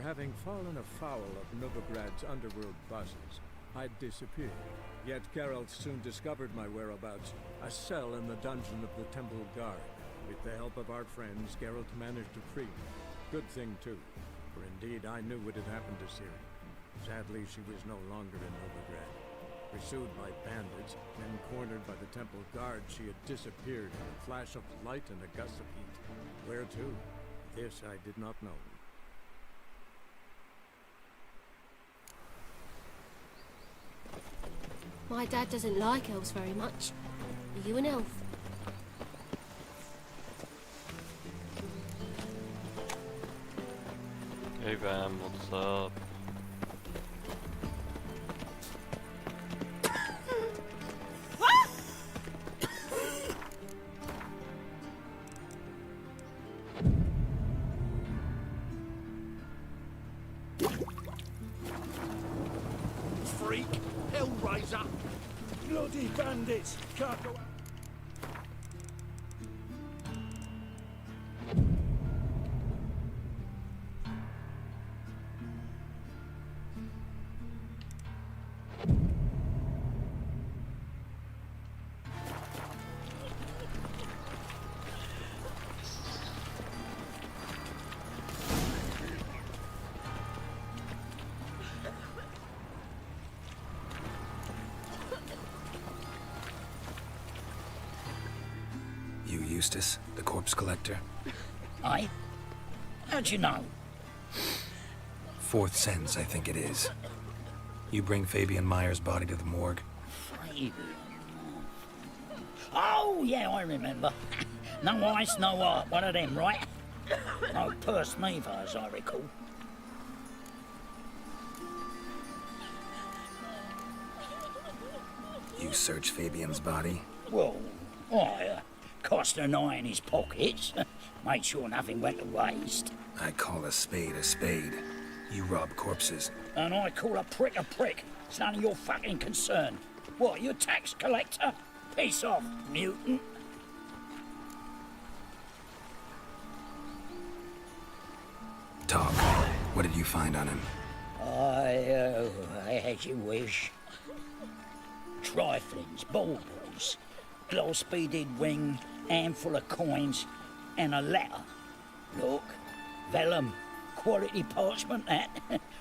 having fallen afoul of Novigrad's underworld bosses, I'd disappeared. Yet Geralt soon discovered my whereabouts, a cell in the dungeon of the Temple Guard. With the help of our friends, Geralt managed to free me. Good thing, too, for indeed I knew what had happened to Ciri. Sadly, she was no longer in Novigrad. Pursued by bandits, then cornered by the Temple Guard, she had disappeared in a flash of light and a gust of heat. Where to? This I did not know. My dad doesn't like elves very much. Are you an elf? Hey Vam, what's up? Freak! Hellraiser! Bloody bandits! Can't go out. You Eustace, the corpse collector? Aye? How'd you know? Fourth sense, I think it is. You bring Fabian Meyer's body to the morgue? Fabian. Oh, yeah, I remember. No ice, no art. One of them, right? No purse neither, as I recall. You search Fabian's body? Well, I cast an eye in his pockets. Made sure nothing went to waste. I call a spade a spade. You rob corpses. And I call a prick a prick. It's none of your fucking concern. What, you a tax collector? Piss off, mutant. Talk. What did you find on him? As you wish. Triflings, baubles, gloss-beaded ring, handful of coins, and a letter. Look, vellum, quality parchment that.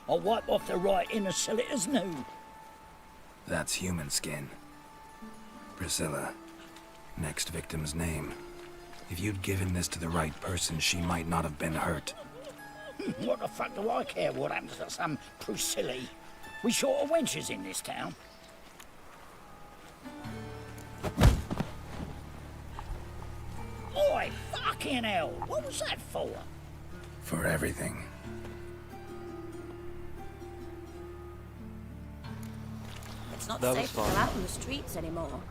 I'll wipe off the writing and sell it as new. That's human skin. Priscilla. Next victim's name. If you'd given this to the right person, she might not have been hurt. What the fuck do I care what happens to some Priscilla? We short of wenches in this town. Oi, fucking hell! What was that for? For everything. It's not That was safe to go fun. out on the streets anymore.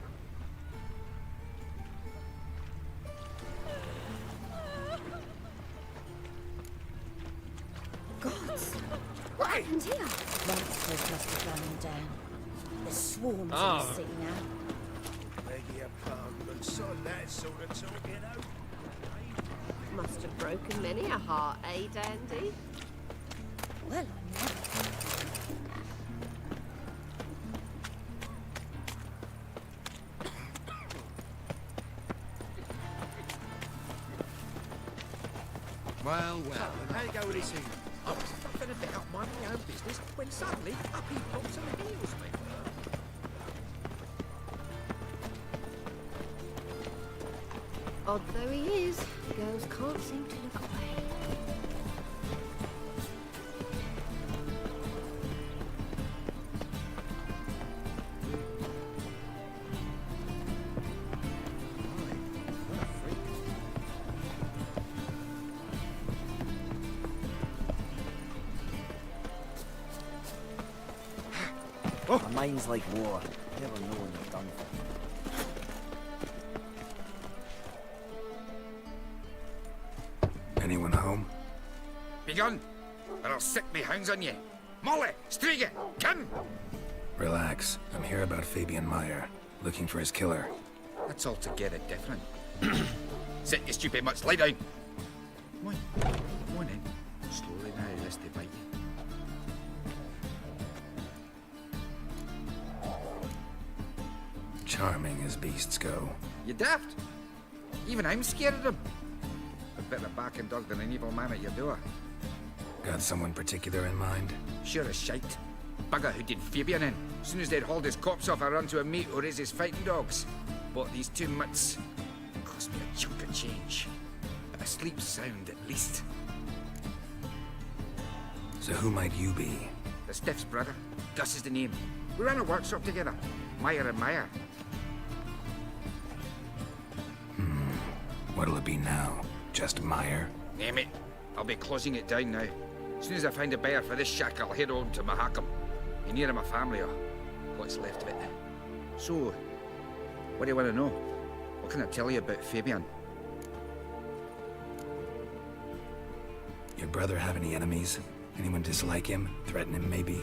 Gods! What happened here? Monsters must have run them down. There's swarms in the city now. Beg your pardon, but son, that sort of talk, you know. Must have broken many a heart, eh, Dandy? Well, I'm not. Well, and how you go with this thing? I was fucking a bit up my own business when suddenly up he pops and heals me. Odd though he is, girls can't seem to look away. My mind's like water. Never know when you're done for. Anyone home? Begone, or I'll set me hounds on you. Molly, Striga, come! Relax. I'm here about Fabian Meyer, looking for his killer. That's altogether different. Sit, you stupid mutts, lie down. Come on then. Slowly now, unless they bite. Charming as beasts go. You daft? Even I'm scared of them. A better barking dog than an evil man at your door. Got someone particular in mind? Sure as shite. Bugger who did Fabian in. As soon as they'd hauled his corpse off, I run to a mate who raises fighting dogs. Bought these 2 mutts. Cost me a chunk of change. But I sleep sound at least. So who might you be? The Stiff's brother. Gus is the name. We ran a workshop together. Meyer and Meyer. What'll it be now? Just Meyer? Name it. I'll be closing it down now. As soon as I find a buyer for this shack, I'll head on to Mahakam. Be near my family, or what's left of it. So, what do you want to know? What can I tell you about Fabian? Your brother have any enemies? Anyone dislike him? Threaten him, maybe?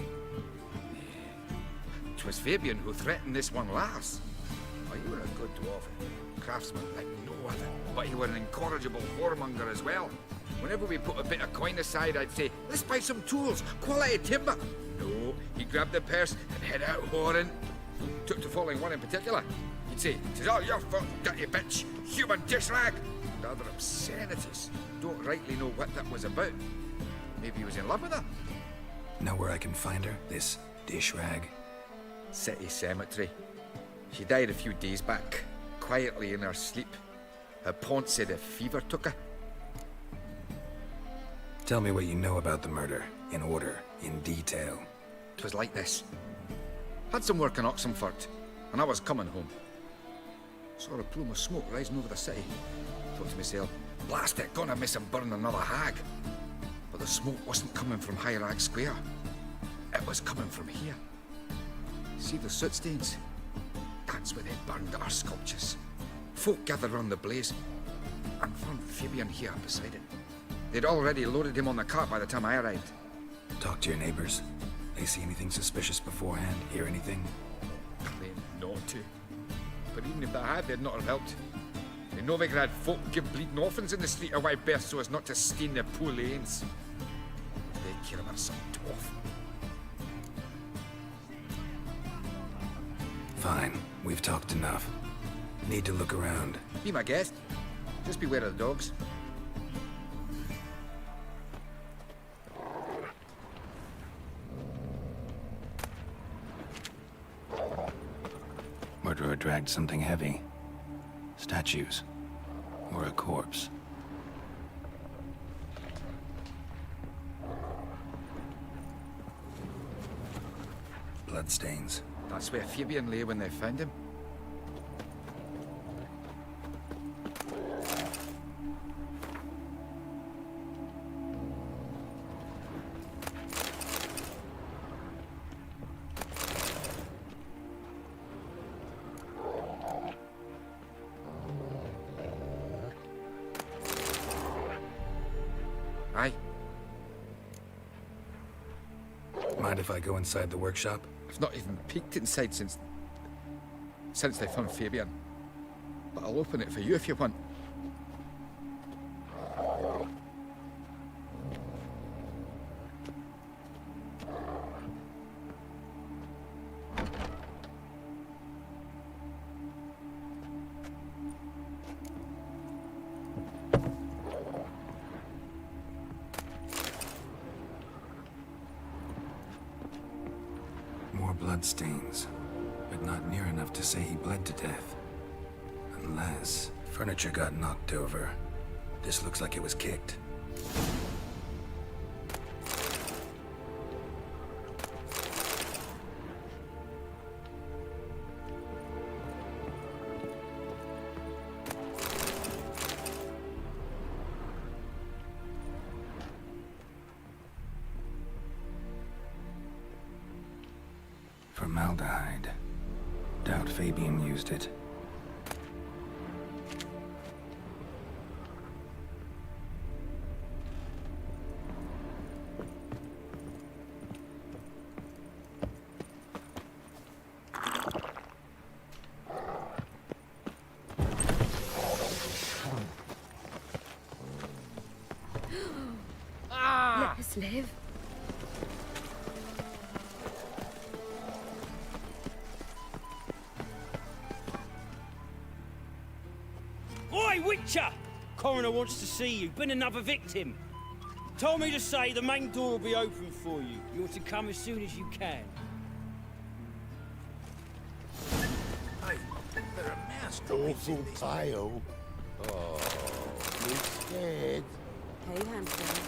'Twas Fabian who threatened this one last. Oh, you were a good dwarf. Craftsman like no other. But you were an incorrigible whoremonger as well. Whenever we put a bit of coin aside, I'd say, let's buy some tools, quality timber. No, he grabbed the purse and head out whoring. Took to following one in particular. He'd say, "'Tis all your fault, dirty bitch, human dish rag," and other obscenities. Don't rightly know what that was about. Maybe he was in love with her. Know where I can find her? This dish rag? City cemetery. She died a few days back, quietly in her sleep. Her pont said a fever took her. Tell me what you know about the murder, in order, in detail. 'Twas like this. Had some work in Oxenford, and I was coming home. Saw a plume of smoke rising over the city. Thought to myself, blast it, gonna miss and burn another hag. But the smoke wasn't coming from High Rag Square. It was coming from here. See the soot stains? That's where they burned our sculptures. Folk gathered round the blaze, and found Fabian here beside it. They'd already loaded him on the cart by the time I arrived. Talk to your neighbors. They see anything suspicious beforehand? Hear anything? Claimed not to. But even if they had, they'd not have helped. They Novigrad folk give bleeding orphans in the street a wide berth so as not to stain their poor lanes. They care about some dwarf. Fine, we've talked enough. Need to look around. Be my guest. Just beware of the dogs. Murderer dragged something heavy. Statues. Or a corpse. Bloodstains. That's where Fabian lay when they found him. Aye. Mind if I go inside the workshop? I've not even peeked inside since they found Fabian. But I'll open it for you if you want. More bloodstains, but not near enough to say he bled to death. Unless furniture got knocked over. This looks like it was kicked. Formaldehyde. Doubt Fabian used it. Let us live. Victor! Coroner wants to see you. Been another victim. Told me to say the main door will be open for you. You're to come as soon as you can. Hey, there are mouse droppings in this. Pale. Oh, you scared? Hey, hamster.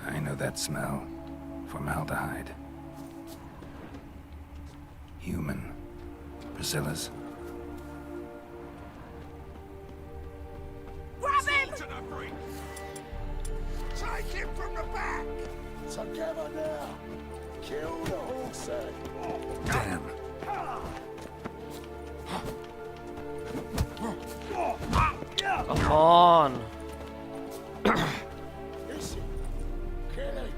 I know that smell. Formaldehyde. Human. Priscilla's. Grab him! Take him from the back! Together now! Kill the horse! Damn. Come on! Listen, kill him!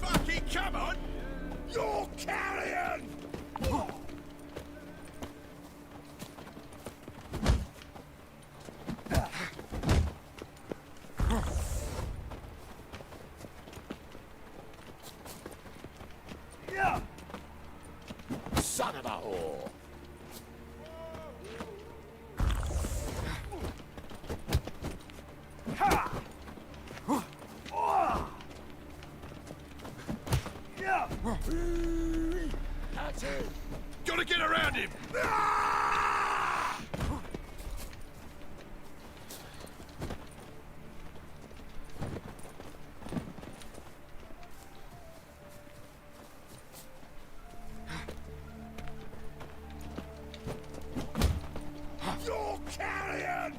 Fucking come on! You're carrion! Son of a whore! That's it! Gotta get around him! You're carrion!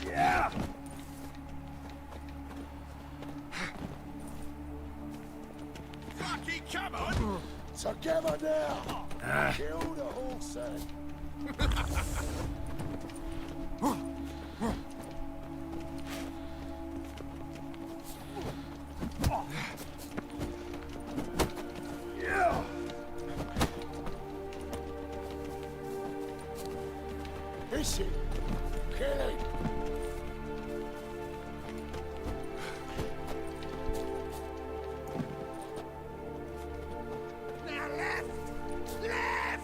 Yeah! Fucking come on! Together now! Kill the horse! Yeah! Listen, kill him! Now left! Left!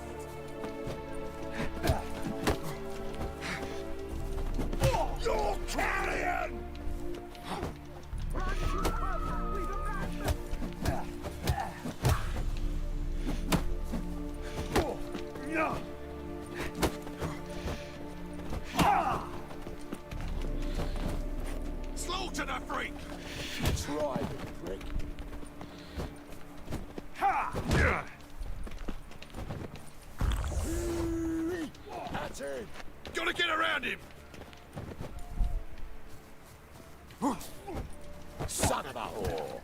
You're carrion! Slaughter the freak! Try the prick! That's it! Gotta get around him! Son of a whore!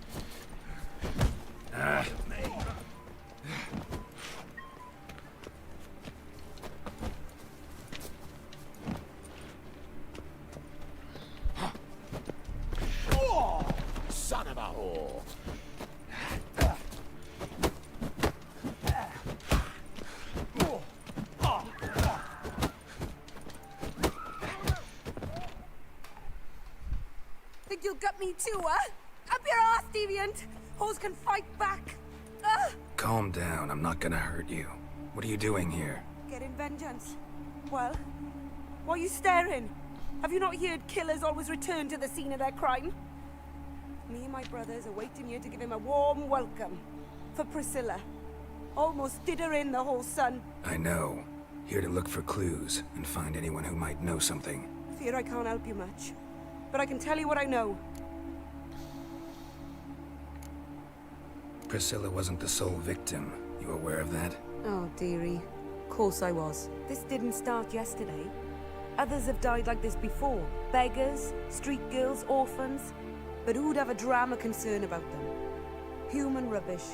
Son of a whore! Think you'll get me too, huh? Up your ass, deviant! Hoes can fight back! Calm down. I'm not gonna hurt you. What are you doing here? Getting vengeance. Well, why are you staring? Have you not heard killers always return to the scene of their crime? Me and my brothers are waiting here to give him a warm welcome. For Priscilla. Almost did her in, the whole son. I know. Here to look for clues and find anyone who might know something. Fear I can't help you much. But I can tell you what I know. Priscilla wasn't the sole victim. You aware of that? Oh, dearie. Of course I was. This didn't start yesterday. Others have died like this before. Beggars, street girls, orphans. But who'd have a drama concern about them? Human rubbish.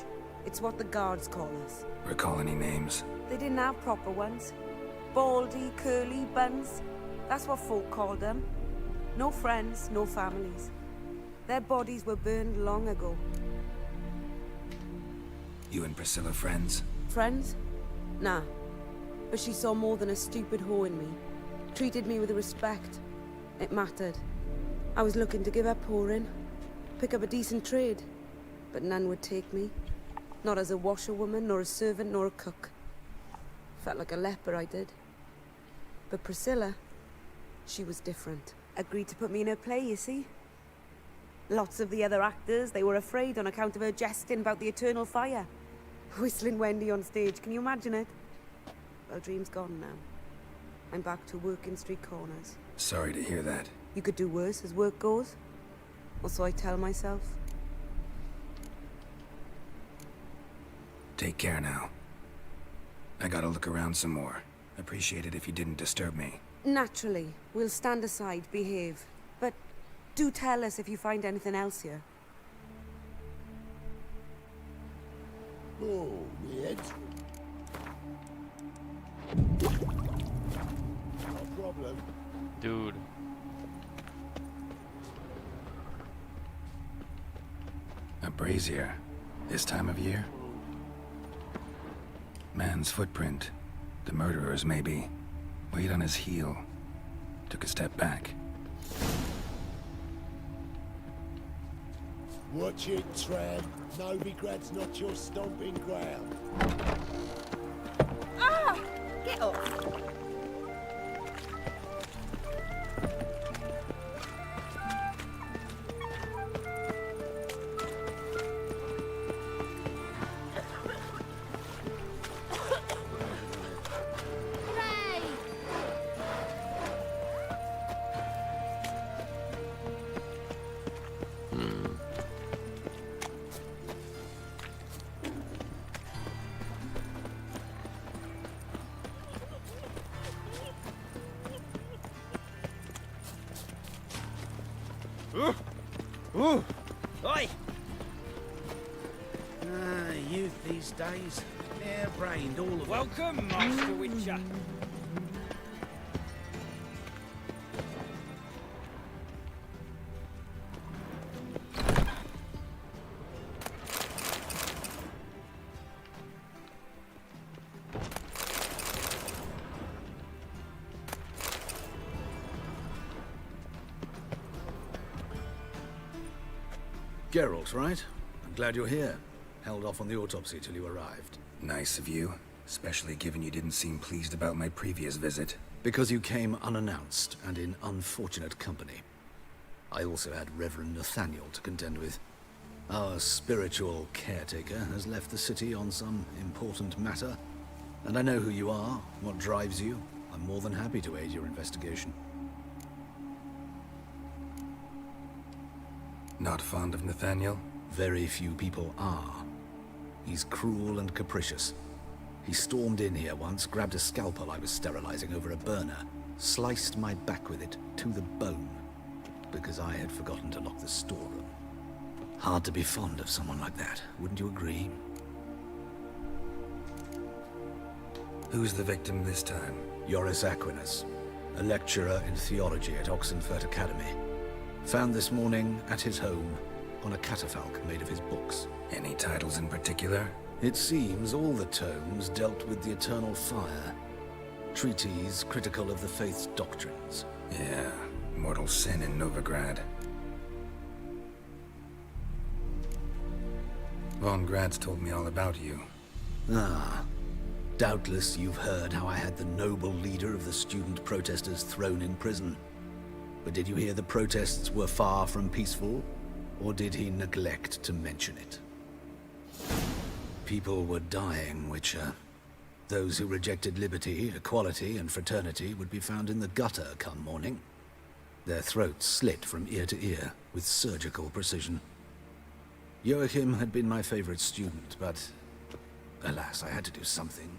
It's what the guards call us. Recall any names? They didn't have proper ones. Baldy, curly, buns. That's what folk called them. No friends, no families. Their bodies were burned long ago. You and Priscilla friends? Friends? Nah. But she saw more than a stupid whore in me. Treated me with respect. It mattered. I was looking to give up whoring. Pick up a decent trade. But none would take me. Not as a washerwoman, nor a servant, nor a cook. Felt like a leper, I did. But Priscilla, she was different. Agreed to put me in her play, you see? Lots of the other actors, they were afraid on account of her jesting about the eternal fire. Whistling Wendy on stage, can you imagine it? Well, dream's gone now. I'm back to working street corners. Sorry to hear that. You could do worse as work goes. Or so I tell myself. Take care now. I gotta look around some more. Appreciate it if you didn't disturb me. Naturally, we'll stand aside, behave. But do tell us if you find anything else here. Oh, weird. No problem. Dude. A brazier. This time of year? Man's footprint. The murderer's, maybe. Weight on his heel. Took a step back. Watch it, tramp. Novigrad's not your stomping ground. Ah! Get off! Oi! Youth these days. Hair-brained, all of them. Welcome, Master Witcher. Geralt, right? I'm glad you're here. Held off on the autopsy till you arrived. Nice of you. Especially given you didn't seem pleased about my previous visit. Because you came unannounced and in unfortunate company. I also had Reverend Nathaniel to contend with. Our spiritual caretaker has left the city on some important matter. And I know who you are, what drives you. I'm more than happy to aid your investigation. Not fond of Nathaniel? Very few people are. He's cruel and capricious. He stormed in here once, grabbed a scalpel I was sterilizing over a burner, sliced my back with it to the bone, because I had forgotten to lock the storeroom. Hard to be fond of someone like that, wouldn't you agree? Who's the victim this time? Joris Aquinas, a lecturer in theology at Oxenfurt Academy. Found this morning at his home on a catafalque made of his books. Any titles in particular? It seems all the tomes dealt with the eternal fire. Treatises critical of the faith's doctrines. Yeah, mortal sin in Novigrad. Von Grad's told me all about you. Ah. Doubtless you've heard how I had the noble leader of the student protesters thrown in prison. But did you hear the protests were far from peaceful? Or did he neglect to mention it? People were dying, Witcher. Those who rejected liberty, equality, and fraternity would be found in the gutter come morning. Their throats slit from ear to ear, with surgical precision. Joachim had been my favorite student, but alas, I had to do something.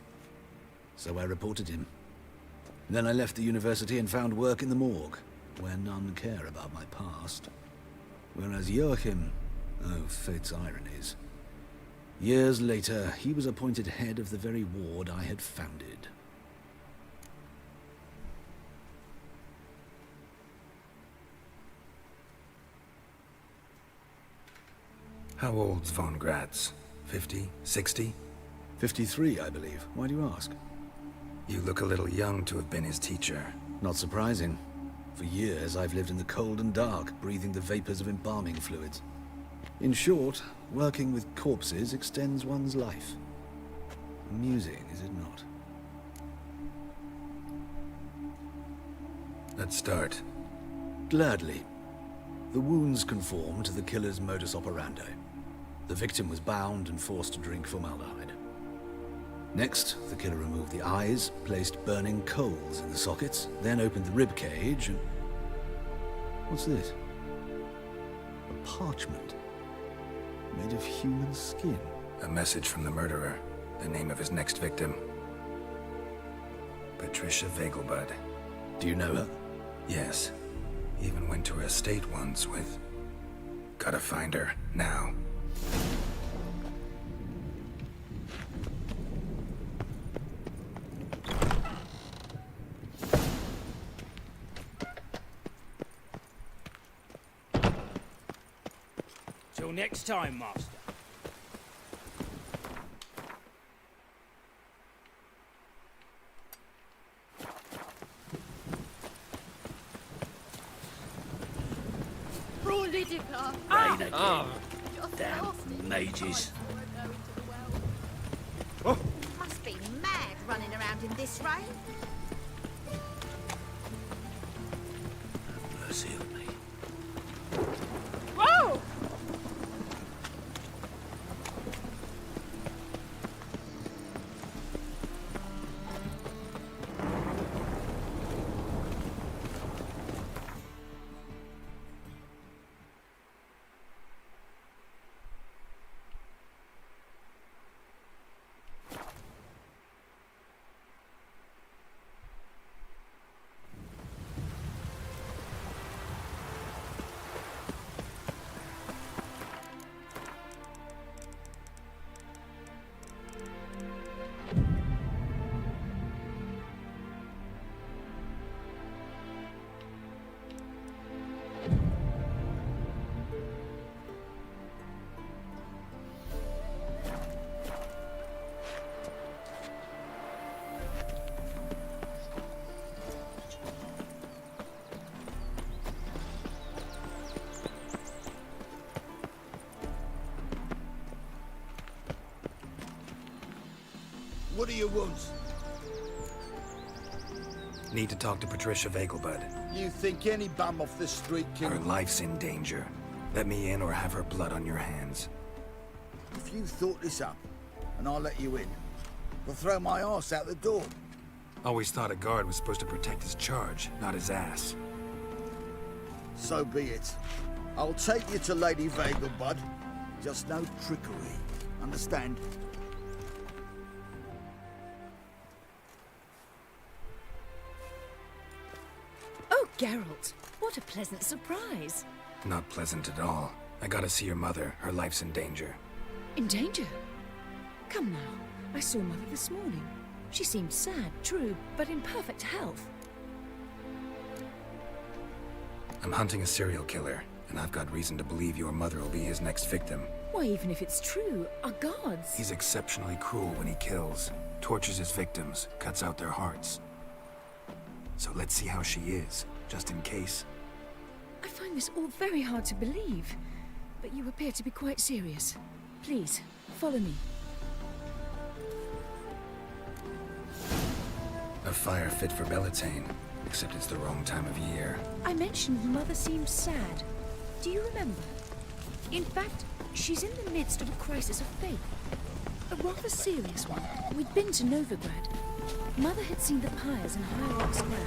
So I reported him. Then I left the university and found work in the morgue, where none care about my past. Whereas Joachim, oh, fate's ironies. Years later, he was appointed head of the very ward I had founded. How old's Von Grad's? 50, 60? 53, I believe. Why do you ask? You look a little young to have been his teacher. Not surprising. For years, I've lived in the cold and dark, breathing the vapors of embalming fluids. In short, working with corpses extends one's life. Amusing, is it not? Let's start. Gladly. The wounds conform to the killer's modus operandi. The victim was bound and forced to drink formaldehyde. Next, the killer removed the eyes, placed burning coals in the sockets, then opened the rib cage and... What's this? A parchment. Made of human skin. A message from the murderer. The name of his next victim. Patricia Vegelbud. Do you know her? Yes. Even went to her estate once with... Gotta find her, now. Till next time, Master. Rain again. Damn mages. Must be mad running around in this rain. Mercy on me. Whoa! What do you want? Need to talk to Patricia Vegelbud. You think any bum off the street Her can... life's in danger. Let me in or have her blood on your hands. If you thought this up, and I'll let you in, I'll throw my arse out the door. Always thought a guard was supposed to protect his charge, not his ass. So be it. I'll take you to Lady Vegelbud. Just no trickery. Understand? Oh, Geralt, what a pleasant surprise. Not pleasant at all. I gotta see your mother. Her life's in danger. In danger? Come now, I saw Mother this morning. She seemed sad, true, but in perfect health. I'm hunting a serial killer, and I've got reason to believe your mother will be his next victim. Why, even if it's true, our gods... He's exceptionally cruel when he kills, tortures his victims, cuts out their hearts. So let's see how she is, just in case. I find this all very hard to believe, but you appear to be quite serious. Please, follow me. A fire fit for Bellatane, except it's the wrong time of year. I mentioned Mother seemed sad. Do you remember? In fact, she's in the midst of a crisis of faith. A rather serious one. We'd been to Novigrad. Mother had seen the pyres in High Rock Square,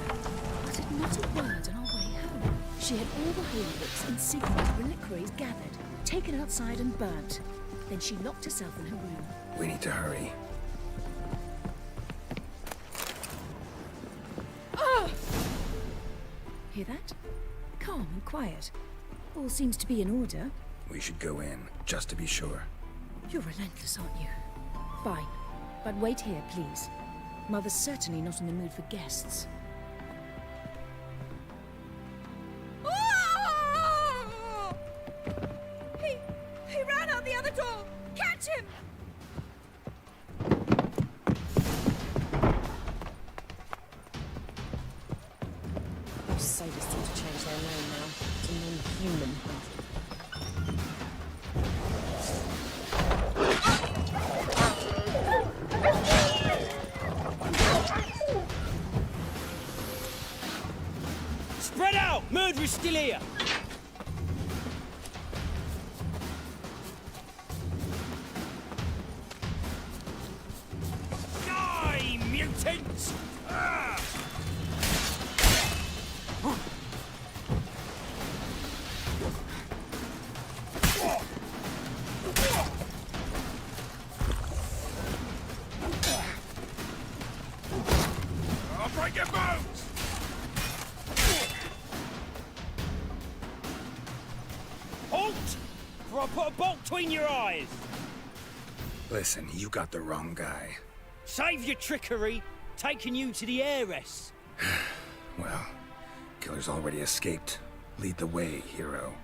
uttered not a word on our way home. She had all the holy books and signet reliquaries gathered, taken outside and burnt. Then she locked herself in her room. We need to hurry. Hear that? Calm and quiet. All seems to be in order. We should go in, just to be sure. You're relentless, aren't you? Fine. But wait here, please. Mother's certainly not in the mood for guests. He ran out the other door! Catch him! sadists seem to change their name now to non-human hunting. Spread out! Murderer's still here! Die, mutants! Ah! I'll break your bones! Halt! Or I'll put a bolt between your eyes! Listen, you got the wrong guy. Save your trickery, taking you to the heiress. Well, killer's already escaped. Lead the way, hero.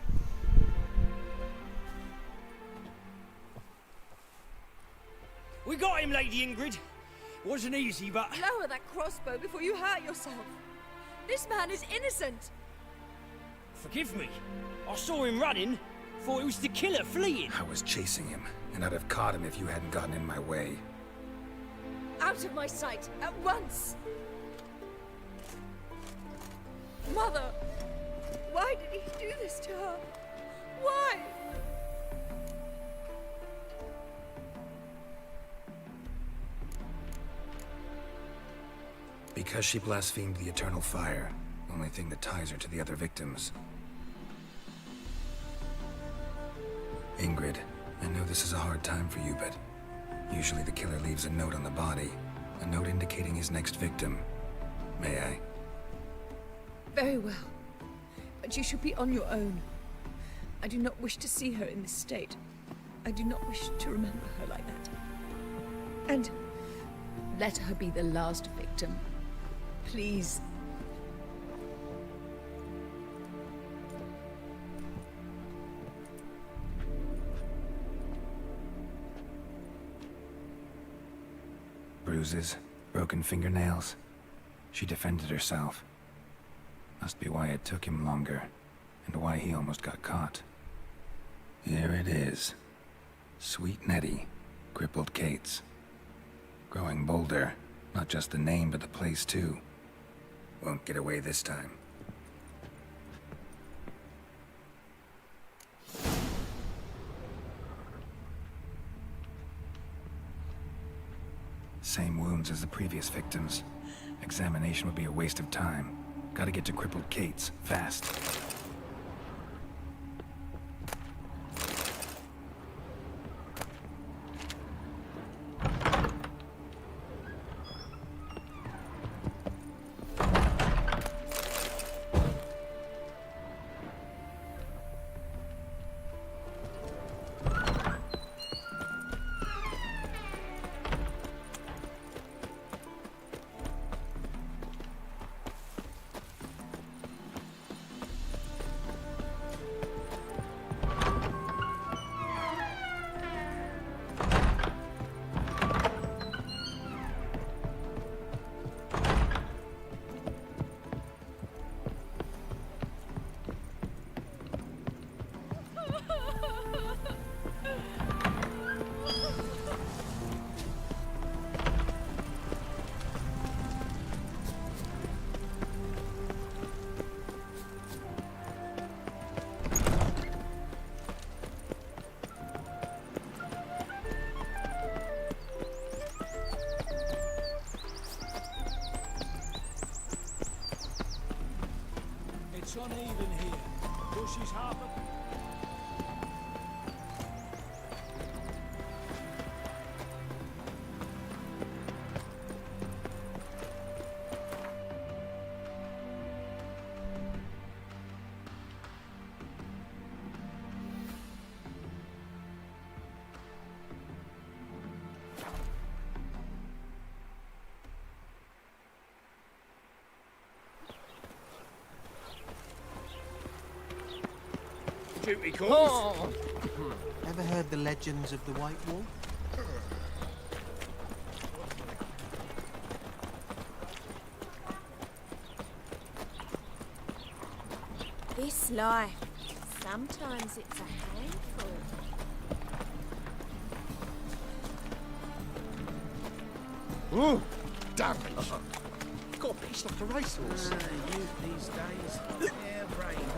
We got him, Lady Ingrid. Wasn't easy, but... Lower that crossbow before you hurt yourself. This man is innocent. Forgive me. I saw him running. Thought it was the killer fleeing. I was chasing him, and I'd have caught him if you hadn't gotten in my way. Out of my sight, at once! Mother! Why did he do this to her? Why? Because she blasphemed the eternal fire. Only thing that ties her to the other victims. Ingrid, I know this is a hard time for you, but usually the killer leaves a note on the body. A note indicating his next victim. May I? Very well. But you should be on your own. I do not wish to see her in this state. I do not wish to remember her like that. And let her be the last victim. Please. Bruises, broken fingernails. She defended herself. Must be why it took him longer, and why he almost got caught. Here it is. Sweet Nettie, crippled Kate's. Growing bolder, not just the name, but the place too. Won't get away this time. Same wounds as the previous victims. Examination would be a waste of time. Gotta get to crippled Kate's, fast. It's uneven here. Bushes half a... Duty calls. Ever heard the legends of the White Wolf? This life, sometimes it's a handful. Ooh, damage. Got pissed like a racehorse. Youth these days. Harebrained.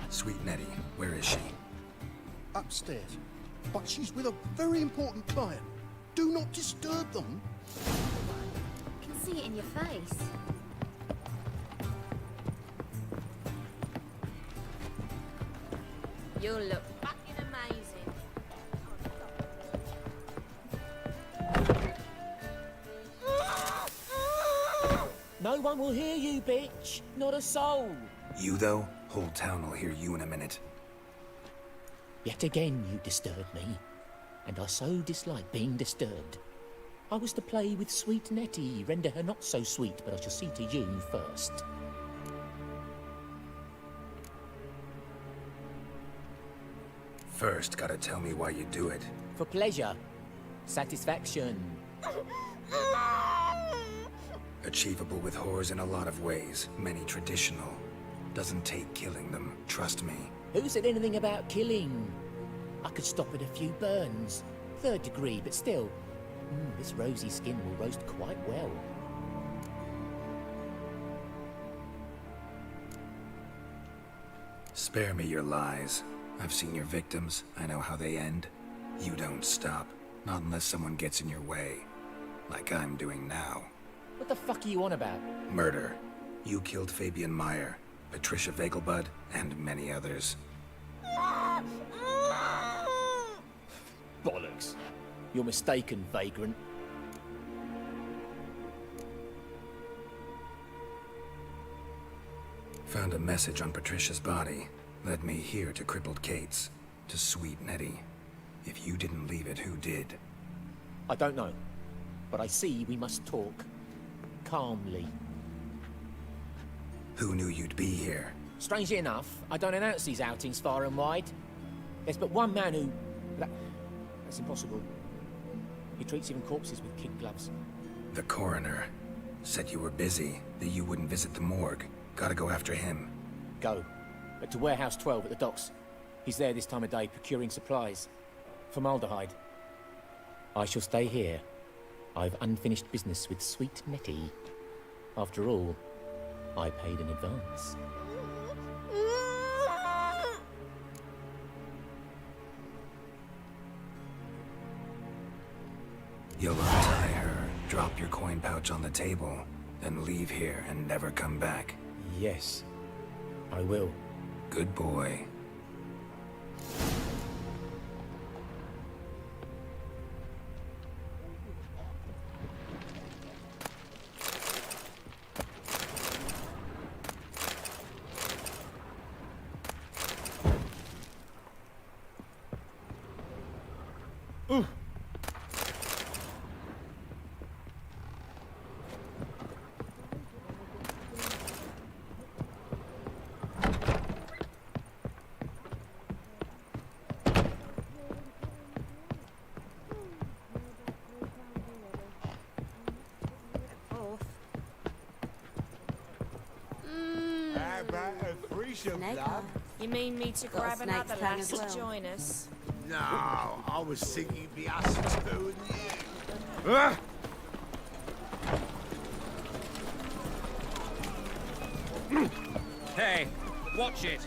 Sweet Nettie, where is she? Upstairs. But she's with a very important client. Do not disturb them. I can see it in your face. You'll look fucking amazing. No one will hear you, bitch. Not a soul. You, though? Whole town will hear you in a minute. Yet again you disturb me, and I so dislike being disturbed. I was to play with sweet Nettie, render her not so sweet, but I shall see to you first. First, gotta tell me why you do it. For pleasure. Satisfaction. Achievable with whores in a lot of ways, many traditional. Doesn't take killing them, trust me. Who said anything about killing? I could stop at a few burns. 3rd degree, but still. This rosy skin will roast quite well. Spare me your lies. I've seen your victims, I know how they end. You don't stop, not unless someone gets in your way. Like I'm doing now. What the fuck are you on about? Murder. You killed Fabian Meyer, Patricia Vegelbud, and many others. Bollocks. You're mistaken, vagrant. Found a message on Patricia's body. Led me here to crippled Kate's. To sweet Nettie. If you didn't leave it, who did? I don't know. But I see we must talk. Calmly. Who knew you'd be here? Strangely enough, I don't announce these outings far and wide. There's but one man who... That's impossible. He treats even corpses with kid gloves. The coroner. Said you were busy, that you wouldn't visit the morgue. Gotta go after him. Go. But to Warehouse 12 at the docks. He's there this time of day procuring supplies. Formaldehyde. I shall stay here. I've unfinished business with sweet Nettie. After all, I paid in advance. You'll untie her, drop your coin pouch on the table, then leave here and never come back. Yes, I will. Good boy. You mean me to grab another lass to join us? No, I was thinking it'd be us two and you. Hey, watch it.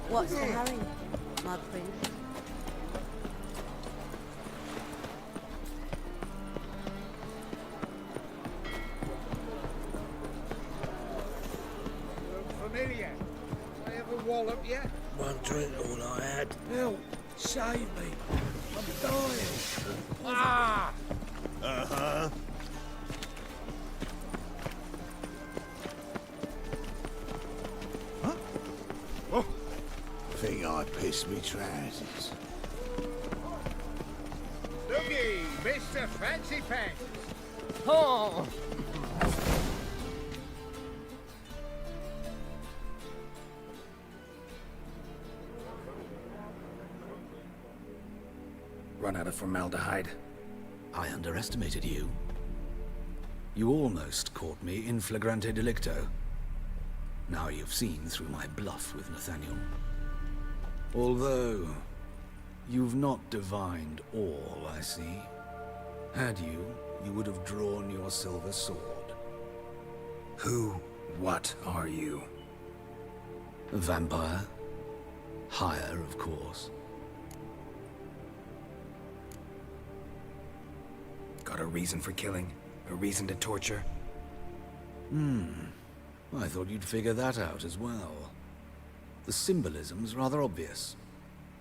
What's the hurry, my prince? Familiar. I ever wallop yet? One drink all I had. Help! Save me! I'm dying! Ah! Uh-huh. Huh? Oh. Think I'd piss me trousers. Looky, Mr. Fancy Pants! Oh! Run out of formaldehyde. I underestimated you. You almost caught me in flagrante delicto. Now you've seen through my bluff with Nathaniel. Although, you've not divined all, I see. Had you, you would have drawn your silver sword. What are you? A vampire. Higher, of course. Got a reason for killing? A reason to torture? I thought you'd figure that out as well. The symbolism's rather obvious.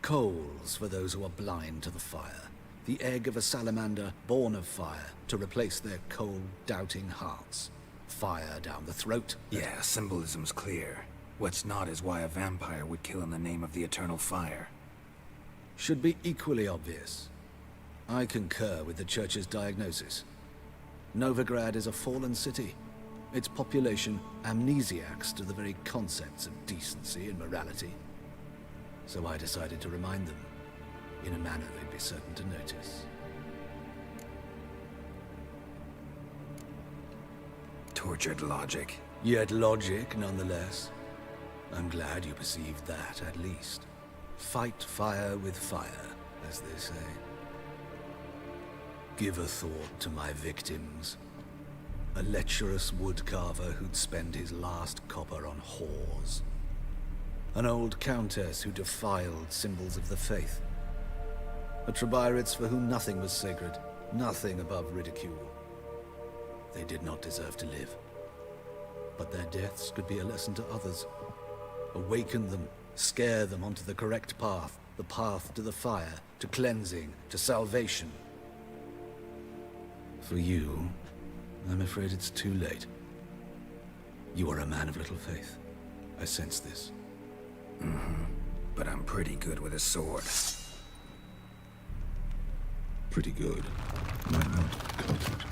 Coals for those who are blind to the fire. The egg of a salamander born of fire to replace their cold, doubting hearts. Fire down the throat. Yeah, symbolism's clear. What's not is why a vampire would kill in the name of the eternal fire. Should be equally obvious. I concur with the Church's diagnosis. Novigrad is a fallen city. Its population amnesiacs to the very concepts of decency and morality. So I decided to remind them, in a manner they'd be certain to notice. Tortured logic. Yet logic, nonetheless. I'm glad you perceived that, at least. Fight fire with fire, as they say. Give a thought to my victims. A lecherous woodcarver who'd spend his last copper on whores. An old countess who defiled symbols of the faith. A Trebirates for whom nothing was sacred, nothing above ridicule. They did not deserve to live. But their deaths could be a lesson to others. Awaken them, scare them onto the correct path, the path to the fire, to cleansing, to salvation. For you, I'm afraid it's too late. You are a man of little faith. I sense this. But I'm pretty good with a sword. Pretty good. Might not cut it.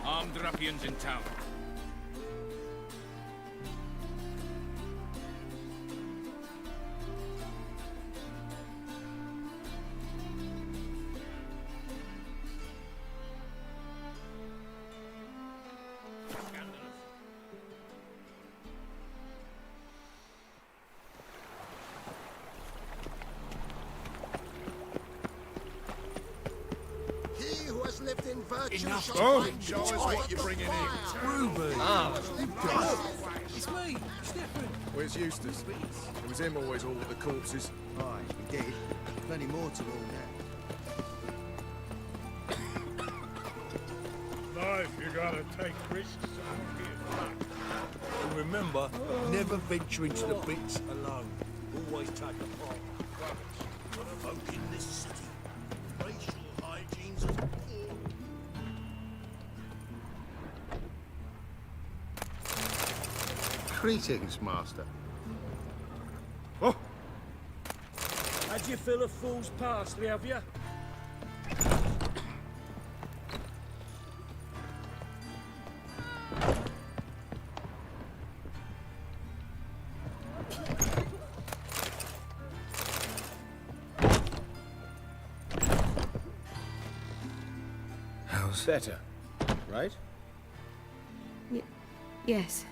Armed ruffians in town. Then virtue Enough. shall Oh, find show us joy what you're from bringing fire. in. Ruby. It's me, Stefan. Where's Eustace? It was him always all with the corpses. Aye, he did. Plenty more to all now. Life, you gotta take risks and give luck. And remember, never venture into the pits alone. Always take a part. For folk in this city, racial hygiene's as poor. Greetings, Master. Oh! Had you fill a fool's parsley, have you? How's better, right? Yes.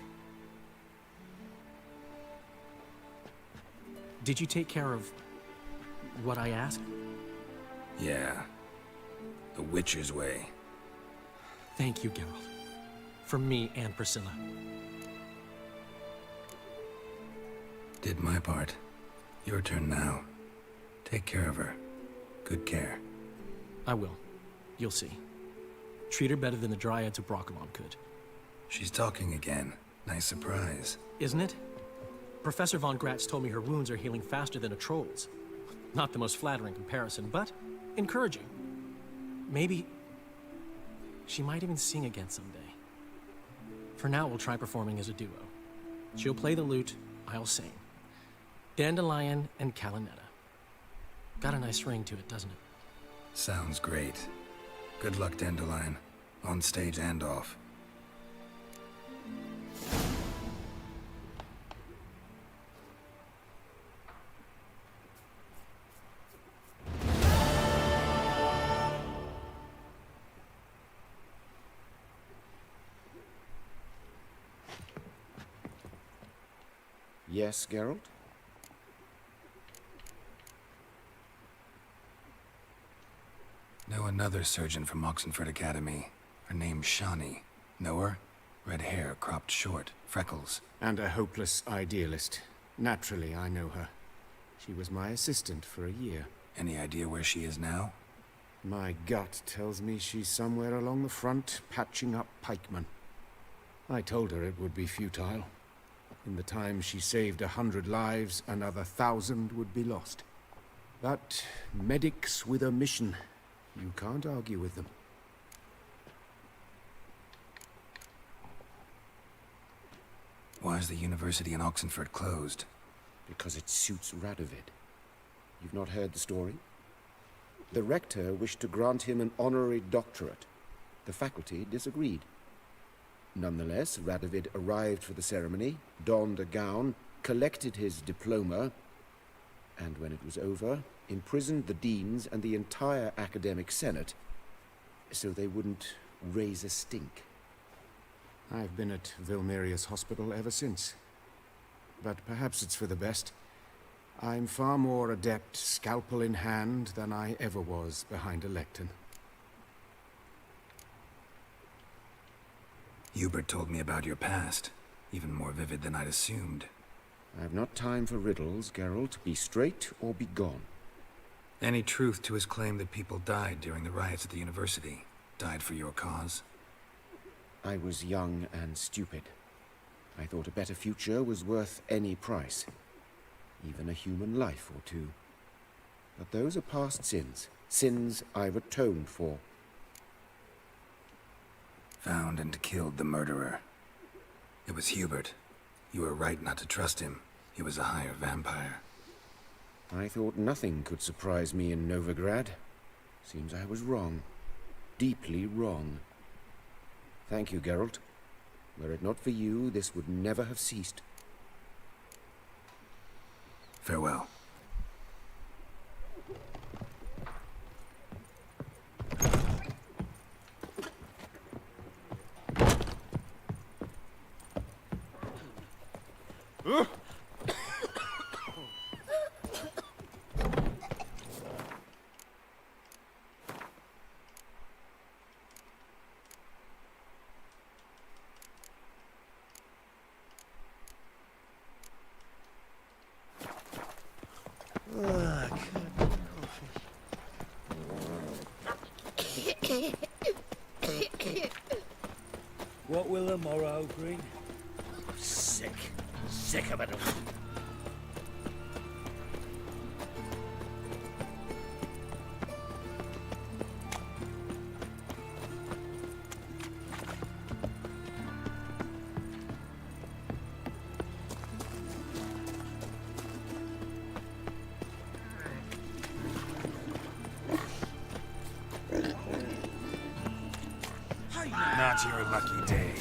Did you take care of what I asked? Yeah. The Witcher's way. Thank you, Geralt. From me and Priscilla. Did my part. Your turn now. Take care of her. Good care. I will. You'll see. Treat her better than the Dryads of Broccolom could. She's talking again. Nice surprise. Isn't it? Professor von Gratz told me her wounds are healing faster than a troll's. Not the most flattering comparison, but encouraging. Maybe she might even sing again someday. For now, we'll try performing as a duo. She'll play the lute, I'll sing. Dandelion and Calinetta. Got a nice ring to it, doesn't it? Sounds great. Good luck, Dandelion. On stage and off. Yes, Geralt? Know another surgeon from Oxenford Academy. Her name's Shani. Know her? Red hair, cropped short, freckles. And a hopeless idealist. Naturally, I know her. She was my assistant for a year. Any idea where she is now? My gut tells me she's somewhere along the front, patching up pikemen. I told her it would be futile. In the time she saved 100 lives, another 1,000 would be lost. But medics with a mission, you can't argue with them. Why is the university in Oxenford closed? Because it suits Radovid. You've not heard the story? The rector wished to grant him an honorary doctorate. The faculty disagreed. Nonetheless, Radovid arrived for the ceremony, donned a gown, collected his diploma, and when it was over, imprisoned the deans and the entire academic senate so they wouldn't raise a stink. I've been at Vilmerius Hospital ever since. But perhaps it's for the best. I'm far more adept, scalpel in hand, than I ever was behind a lectern. Hubert told me about your past, even more vivid than I'd assumed. I've not time for riddles, Geralt. Be straight or be gone. Any truth to his claim that people died during the riots at the university? Died for your cause? I was young and stupid. I thought a better future was worth any price. Even a human life or two. But those are past sins. Sins I've atoned for. Found and killed the murderer. It was Hubert. You were right not to trust him. He was a higher vampire. I thought nothing could surprise me in Novigrad. Seems I was wrong. Deeply wrong. Thank you, Geralt. Were it not for you, this would never have ceased. Farewell. tomorrow, Green. I'm sick. Sick of it all. Not your lucky day.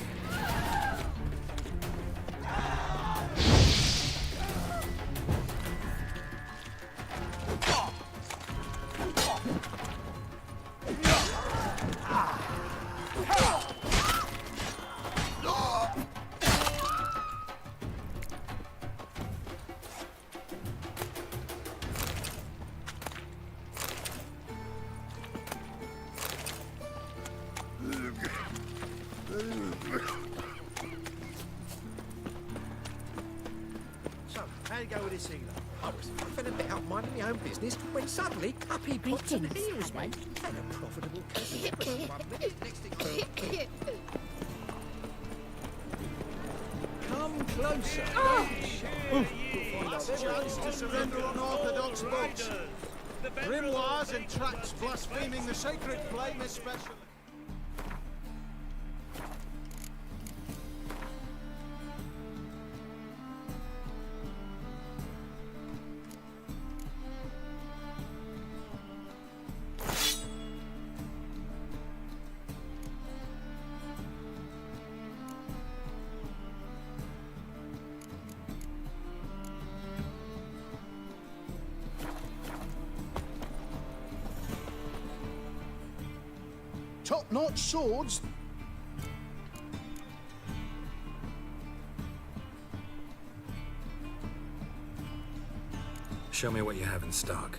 So, how you go with this healer? I was huffing about minding my own business when suddenly up he pops and heals me. Had a profitable case of leprosy 1 minute, next thing come closer. Last chance to surrender unorthodox books. Grimoires and tracts blaspheming the sacred flame especially. Top-notch swords. Show me what you have in stock.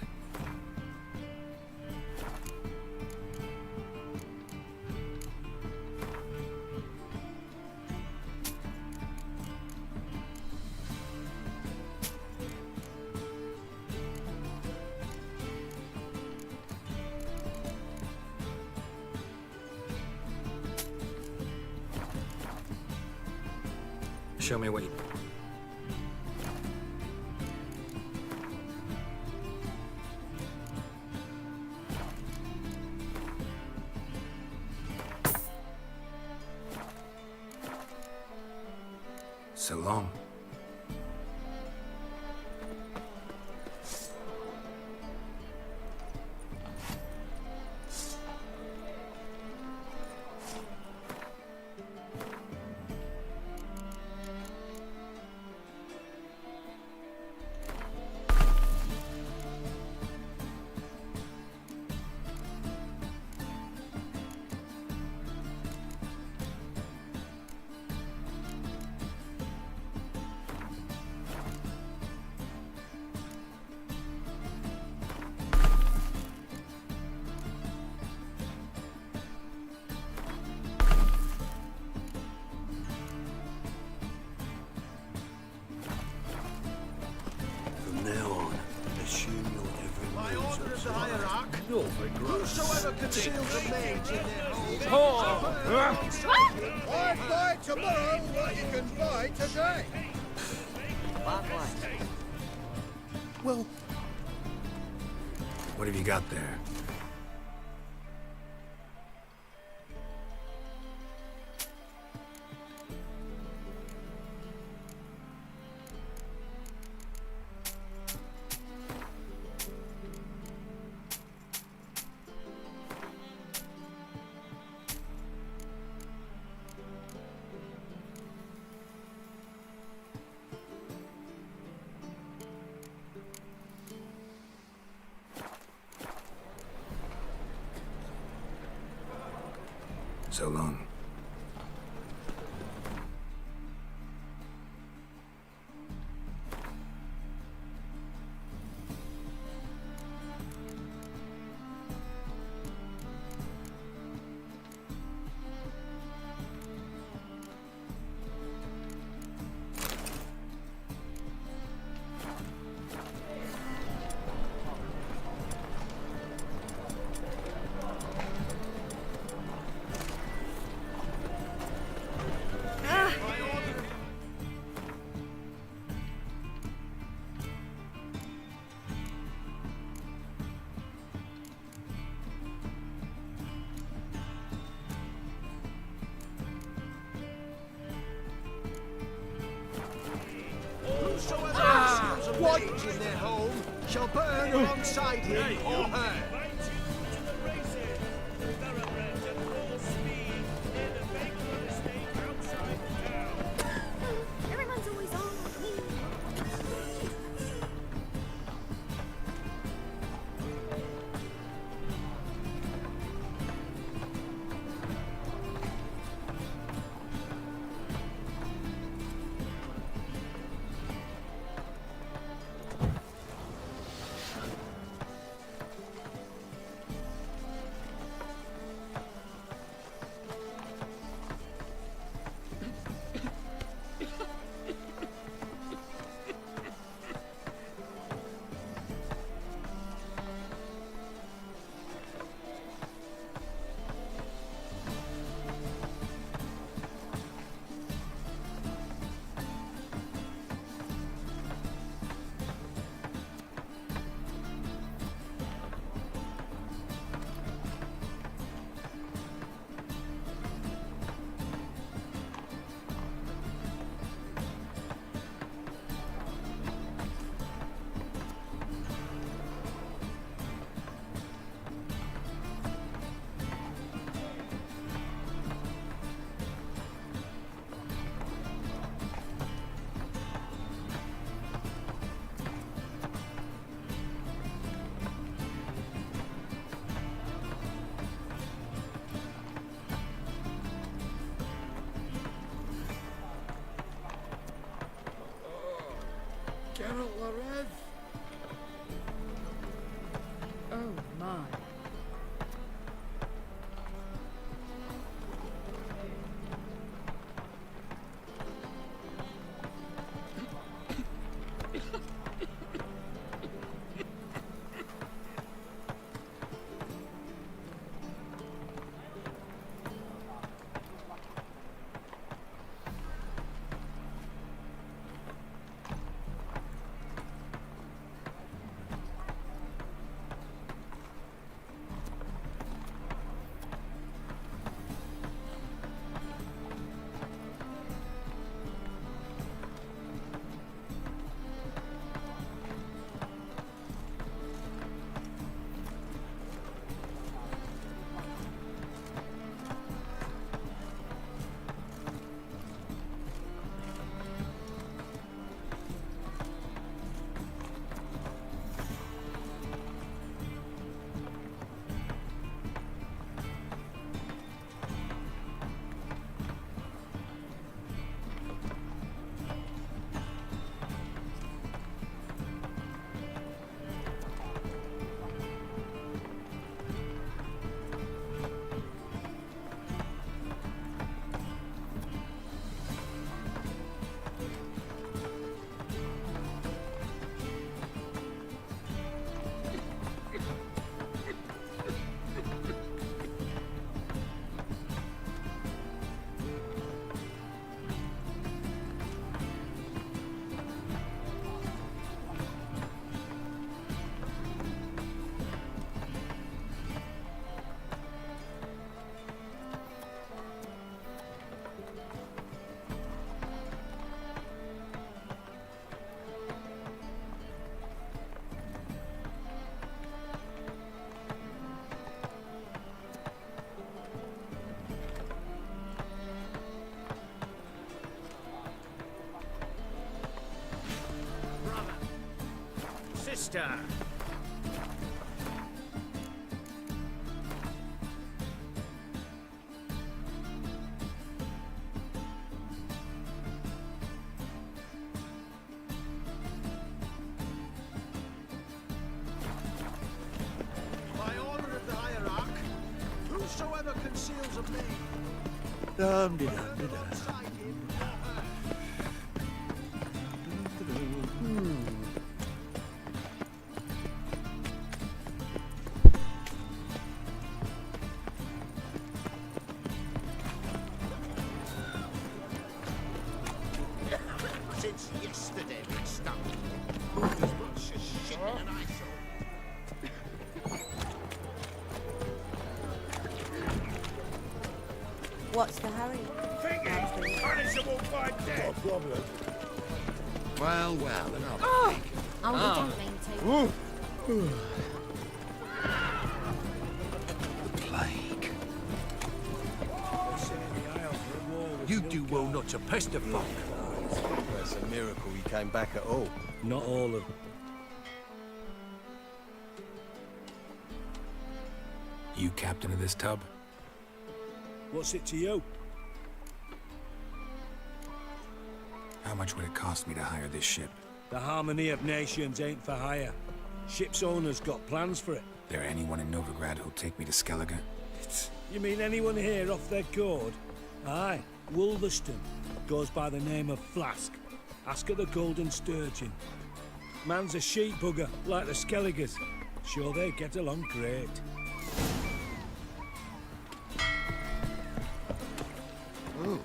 Show me what you... So long. From now on, assume your every My order of the hierarch. Whosoever conceals a mage in their hold. I buy tomorrow what you can buy today. Well, What have you got there? So long. rage in their home shall burn alongside him or her. Everyone's always on me. Geralt Larev. Oh, my. Sister. By order of the hierarch, whosoever conceals a maid, since yesterday we've stuck. Moved as much as shit in an eyesore. What's the hurry? Thinking punishable by death. No problem. Well, well, enough. Oh, Oh, we don't mean to. The plague. You do well not to pester folk. It's a miracle he came back at all. Not all of... You captain of this tub? What's it to you? How much would it cost me to hire this ship? The harmony of nations ain't for hire. Ship's owner's got plans for it. There anyone in Novigrad who'll take me to Skellige? You mean anyone here off their gourd? Aye, Wolverston. Goes by the name of Flask. Ask at the Golden Sturgeon. Man's a sheep bugger, like the Skelligers. Sure they get along great. Ooh.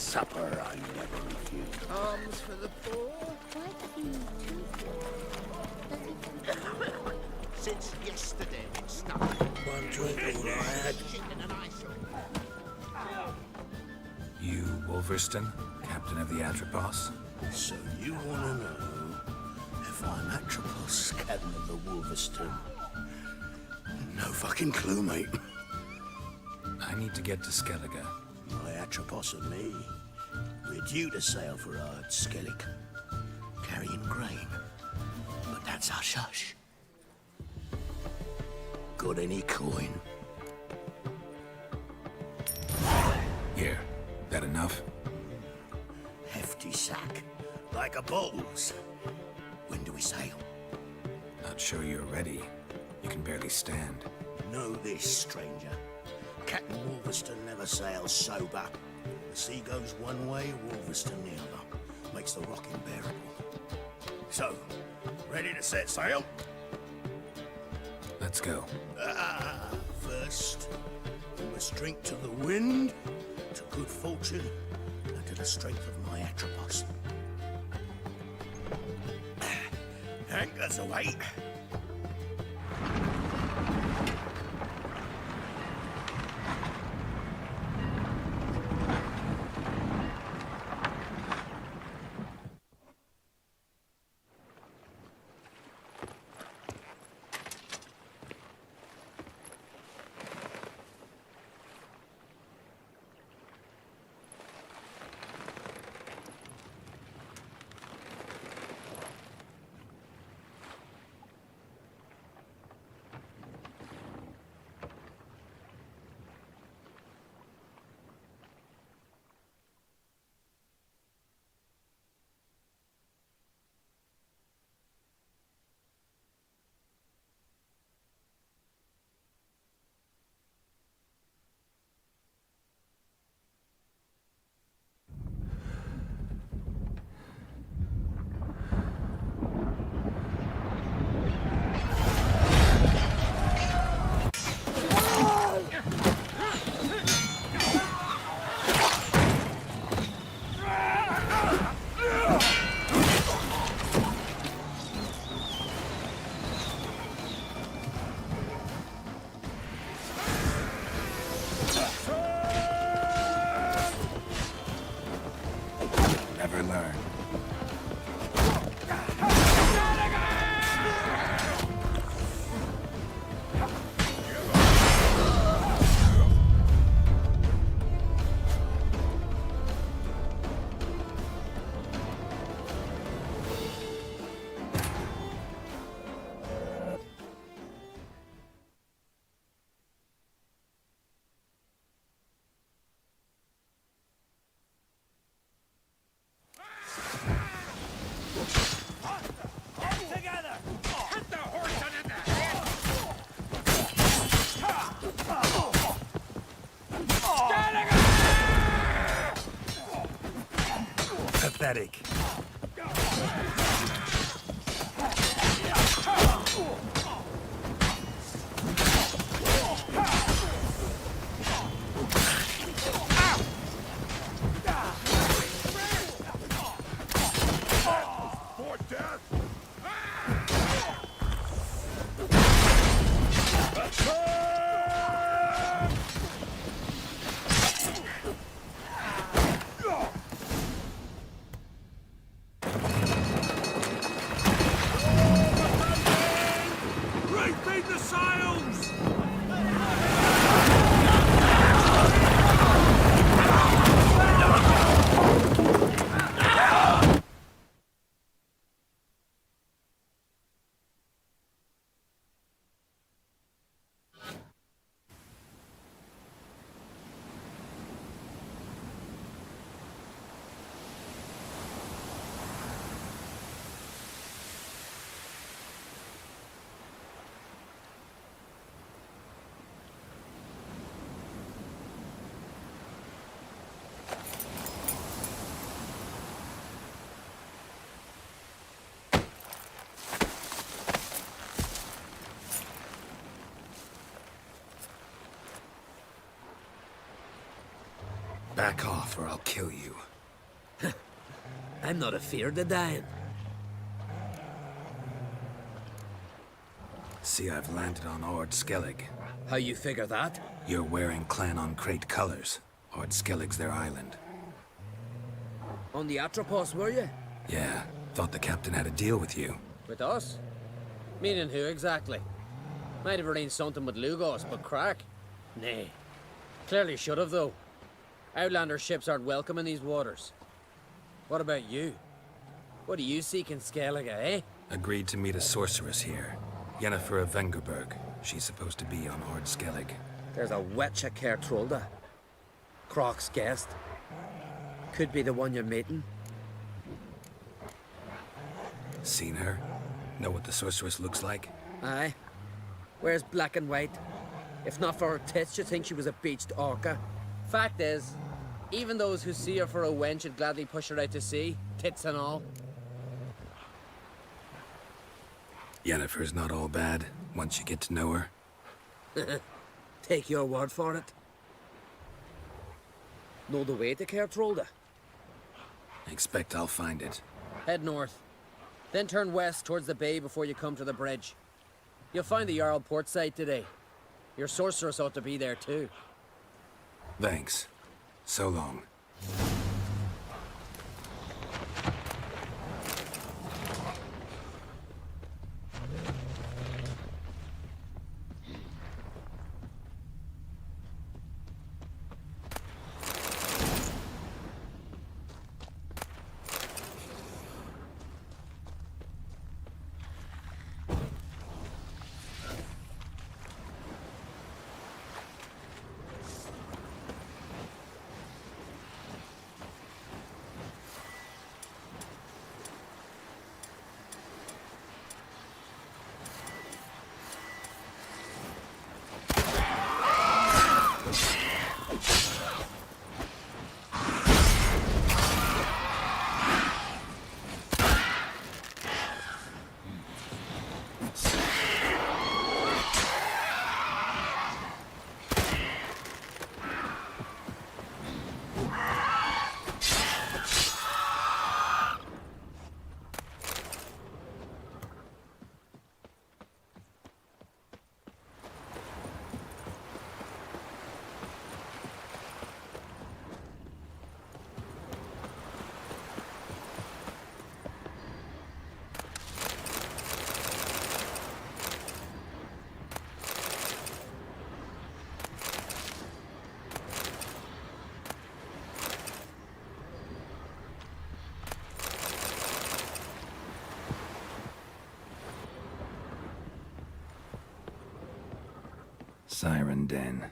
supper I never refused. Arms for the poor. Why do you need two? Since yesterday it's stuck. One drink all I had. Chicken and ice. You, Wolverston, captain of the Atropos? So you want to know if I'm Atropos, captain of the Wolverston? No fucking clue, mate. I need to get to Skellige. My Atropos and me, we're due to sail for Ard Skellig, carrying grain. But that's hush-hush. Got any coin? Here, that enough? Hefty sack, like a bull's. When do we sail? Not sure you're ready. You can barely stand. Know this, stranger. Captain Wolverston never sails sober. The sea goes one way, Wolverston the other. Makes the rocking bearable. So, ready to set sail? Let's go. First, we must drink to the wind, to good fortune, and to the strength of my Atropos. Anchors away. Never learn. Pathetic. Back off or I'll kill you. I'm not afeard of dying. See, I've landed on Ord Skellig. How you figure that? You're wearing Clan on Crate colors. Ord Skellig's their island. On the Atropos, were you? Yeah, thought the captain had a deal with you. With us? Meaning who exactly? Might have arranged something with Lugos, but crack? Nay. Clearly should have, though. Outlander ships aren't welcome in these waters. What about you? What do you seek in Skellige, eh? Agreed to meet a sorceress here. Yennefer of Vengerberg. She's supposed to be on Ord Skellig. There's a witch at Caer Trolda. Croc's guest. Could be the one you're meeting. Seen her? Know what the sorceress looks like? Aye. Wears black and white. If not for her tits, you'd think she was a beached orca. Fact is, even those who see her for a wench would gladly push her out to sea, tits and all. Yennefer's not all bad, once you get to know her. Take your word for it. Know the way to Caer Trolda? Expect I'll find it. Head north. Then turn west towards the bay before you come to the bridge. You'll find the Jarl port site today. Your sorceress ought to be there too. Thanks. So long. Siren Den.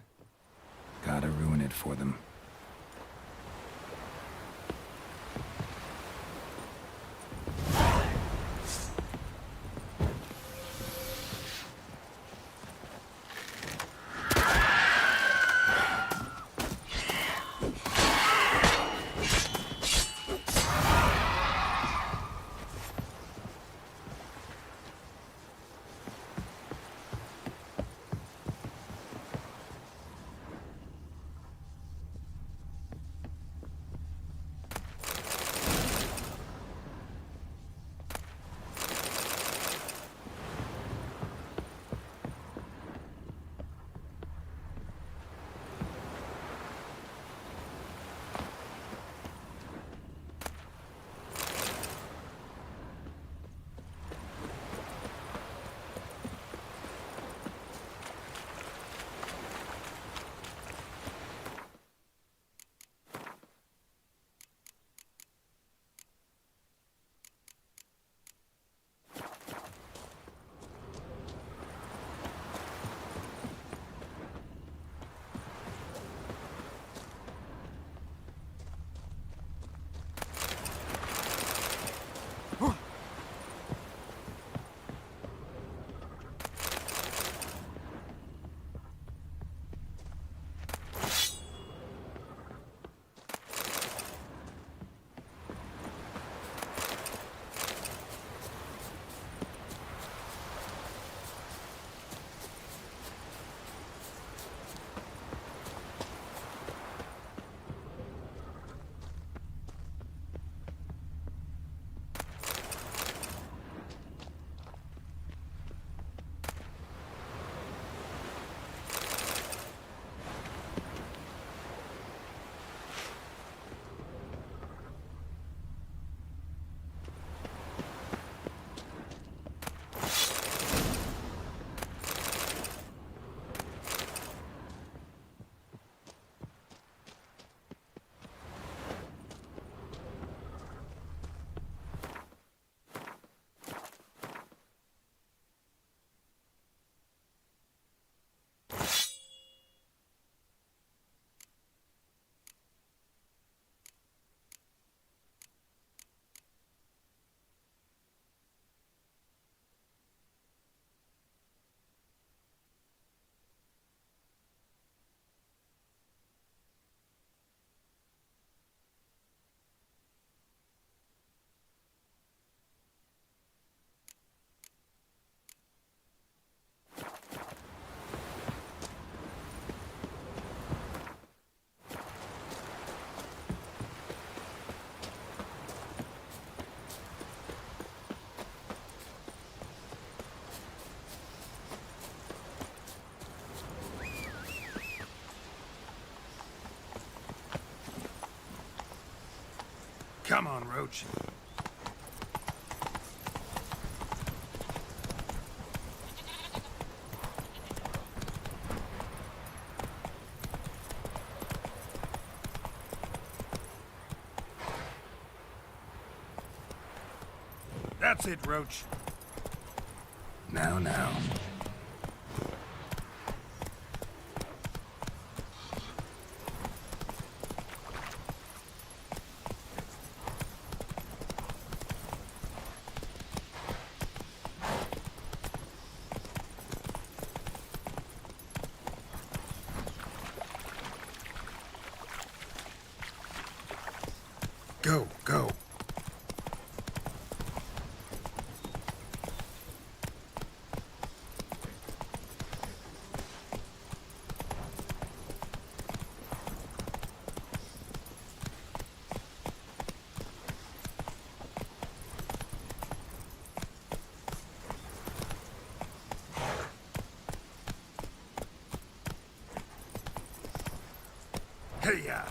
Gotta ruin it for them. Come on, Roach. That's it, Roach. Now. Go. Hey-ya!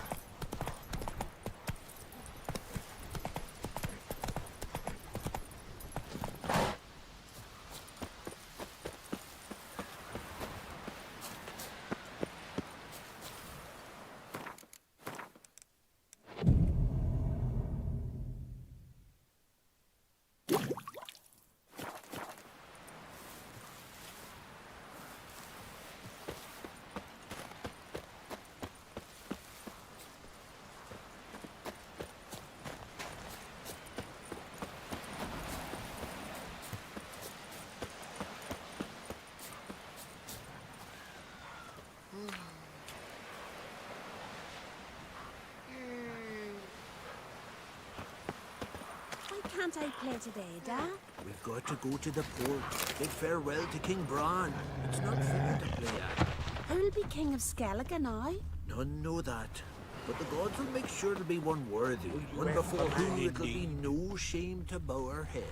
Why can't I play today, Dad? We've got to go to the port. Bid farewell to King Bran. It's not fair to play at. Who'll be king of Skellige now? None know that. But the gods will make sure it'll be one worthy. One before whom it'll be no shame to bow our heads.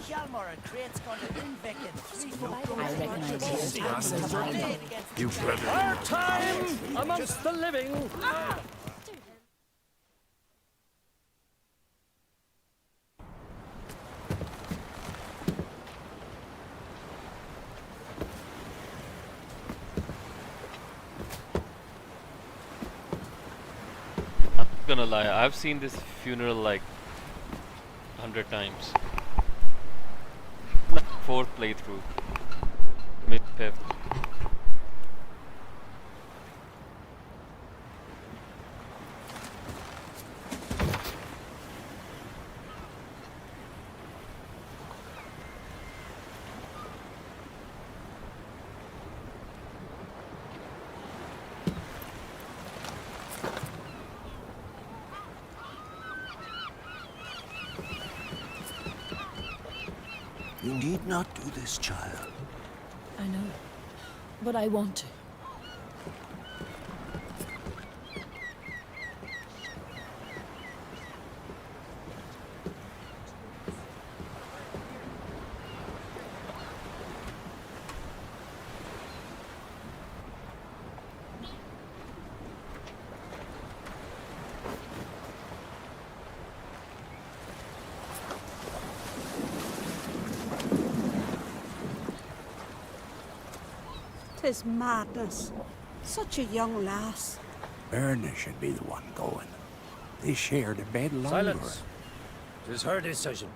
Hjalmar and Crate's gonna win Vicken. I reckon I did. You brother. Our time amongst the living. I'm not gonna lie, I've seen this funeral like 100 times. Like 4th playthrough. Maybe 5th. You need not do this, child. I know, but I want to. Tis madness. Such a young lass. Erna should be the one going. They shared a bed longer. Silence. It is her decision.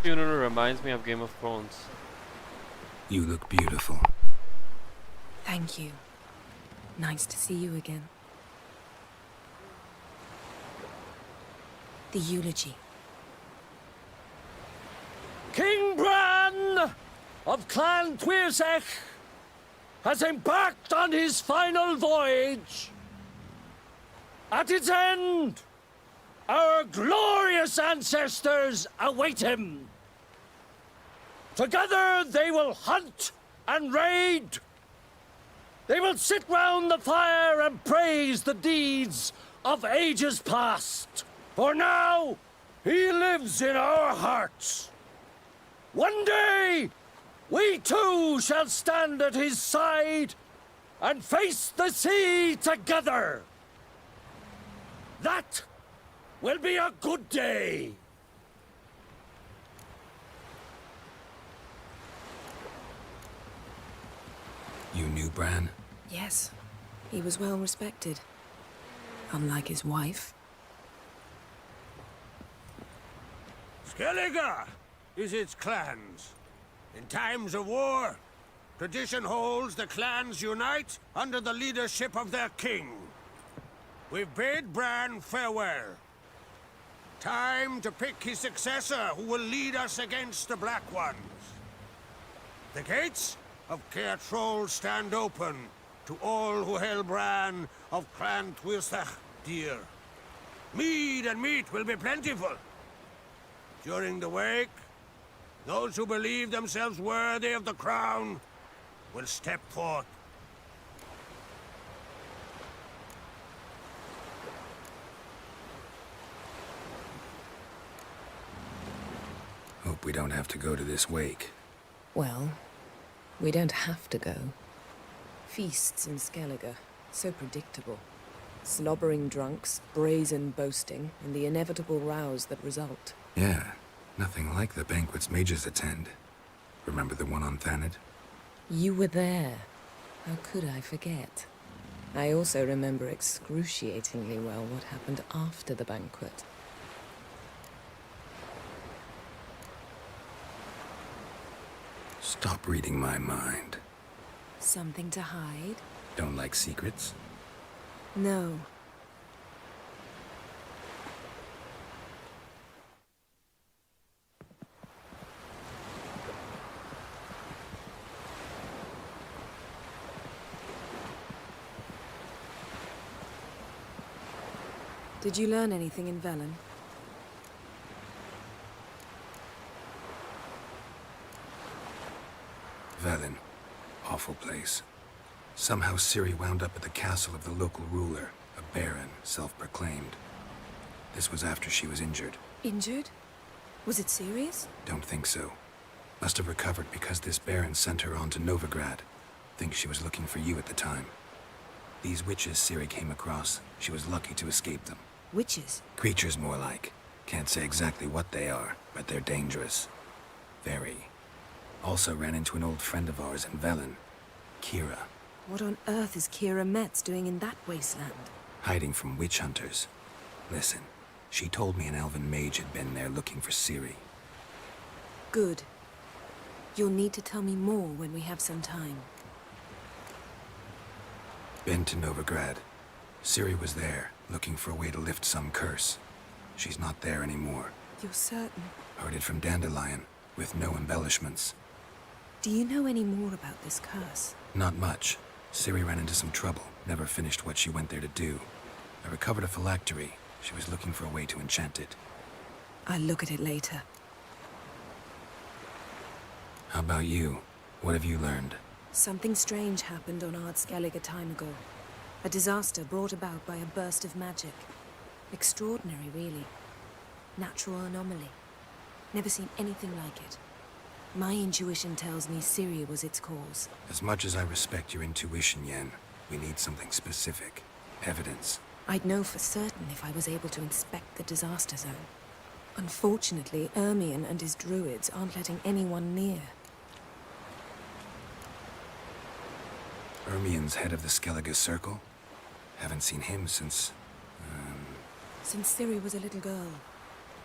Funeral reminds me of Game of Thrones. You look beautiful. Thank you. Nice to see you again. The eulogy. King Bran of Clan Tuirsech has embarked on his final voyage. At its end, our glorious ancestors await him. Together they will hunt and raid. They will sit round the fire and praise the deeds of ages past. For now, he lives in our hearts. One day, we too shall stand at his side and face the sea together. That will be a good day. You knew Bran? Yes, he was well respected. Unlike his wife. Skellige is its clans. In times of war, tradition holds the clans unite under the leadership of their king. We've bid Bran farewell. Time to pick his successor who will lead us against the Black Ones. The gates of Caer Troll stand open to all who held Bran of Clan Tuirsech dear. Mead and meat will be plentiful. During the wake, those who believe themselves worthy of the crown will step forth. Hope we don't have to go to this wake. Well, we don't have to go. Feasts in Skellige, so predictable. Slobbering drunks, brazen boasting, and the inevitable rows that result. Yeah, nothing like the banquets mages attend. Remember the one on Thanedd? You were there. How could I forget? I also remember excruciatingly well what happened after the banquet. Stop reading my mind. Something to hide? Don't like secrets? No. Did you learn anything in Velen? Velen. Awful place. Somehow Ciri wound up at the castle of the local ruler, a baron, self-proclaimed. This was after she was injured. Injured? Was it serious? Don't think so. Must have recovered because this baron sent her on to Novigrad. Think she was looking for you at the time. These witches Ciri came across, she was lucky to escape them. Witches? Creatures more like. Can't say exactly what they are, but they're dangerous. Very. Also ran into an old friend of ours in Velen, Kira. What on earth is Kira Metz doing in that wasteland? Hiding from witch hunters. Listen, she told me an elven mage had been there looking for Ciri. Good. You'll need to tell me more when we have some time. Been to Novigrad. Ciri was there, looking for a way to lift some curse. She's not there anymore. You're certain? Heard it from Dandelion, with no embellishments. Do you know any more about this curse? Not much. Ciri ran into some trouble, never finished what she went there to do. I recovered a phylactery. She was looking for a way to enchant it. I'll look at it later. How about you? What have you learned? Something strange happened on Ard Skellige a time ago. A disaster brought about by a burst of magic. Extraordinary, really. Natural anomaly. Never seen anything like it. My intuition tells me Ciri was its cause. As much as I respect your intuition, Yen, we need something specific. Evidence. I'd know for certain if I was able to inspect the disaster zone. Unfortunately, Ermion and his druids aren't letting anyone near. Ermion's head of the Skellige Circle? Haven't seen him since... Since Ciri was a little girl.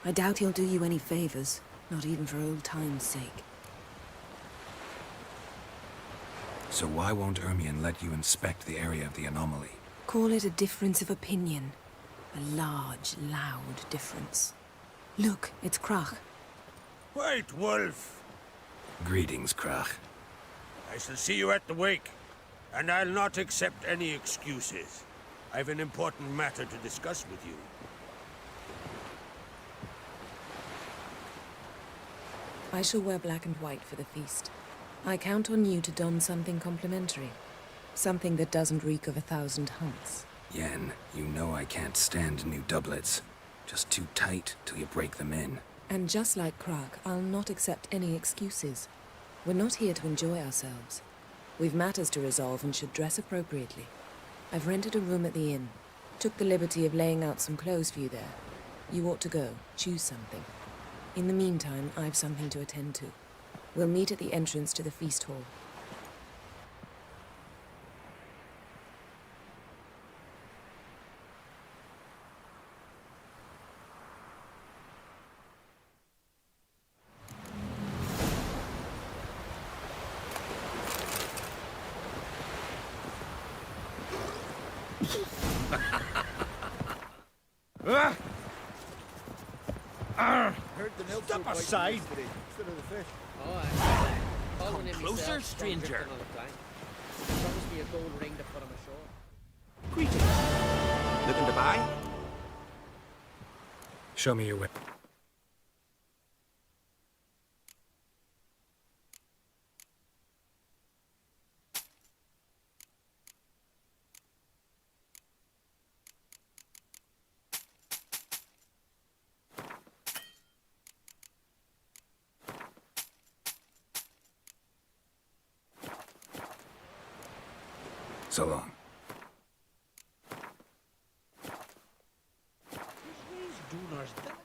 I doubt he'll do you any favors, not even for old time's sake. So why won't Ermion let you inspect the area of the anomaly? Call it a difference of opinion. A large, loud difference. Look, it's Krach. Wait, Wolf. Greetings, Krach. I shall see you at the wake, and I'll not accept any excuses. I've an important matter to discuss with you. I shall wear black and white for the feast. I count on you to don something complimentary. Something that doesn't reek of 1,000 hunts. Yen, you know I can't stand new doublets. Just too tight till you break them in. And just like Krag, I'll not accept any excuses. We're not here to enjoy ourselves. We've matters to resolve and should dress appropriately. I've rented a room at the inn. Took the liberty of laying out some clothes for you there. You ought to go. Choose something. In the meantime, I've something to attend to. We'll meet at the entrance to the feast hall. Step aside! Come closer, stranger. Promise me a gold ring to put him ashore. Greetings. Looking to buy? Show me your whip. So long. Dunar's that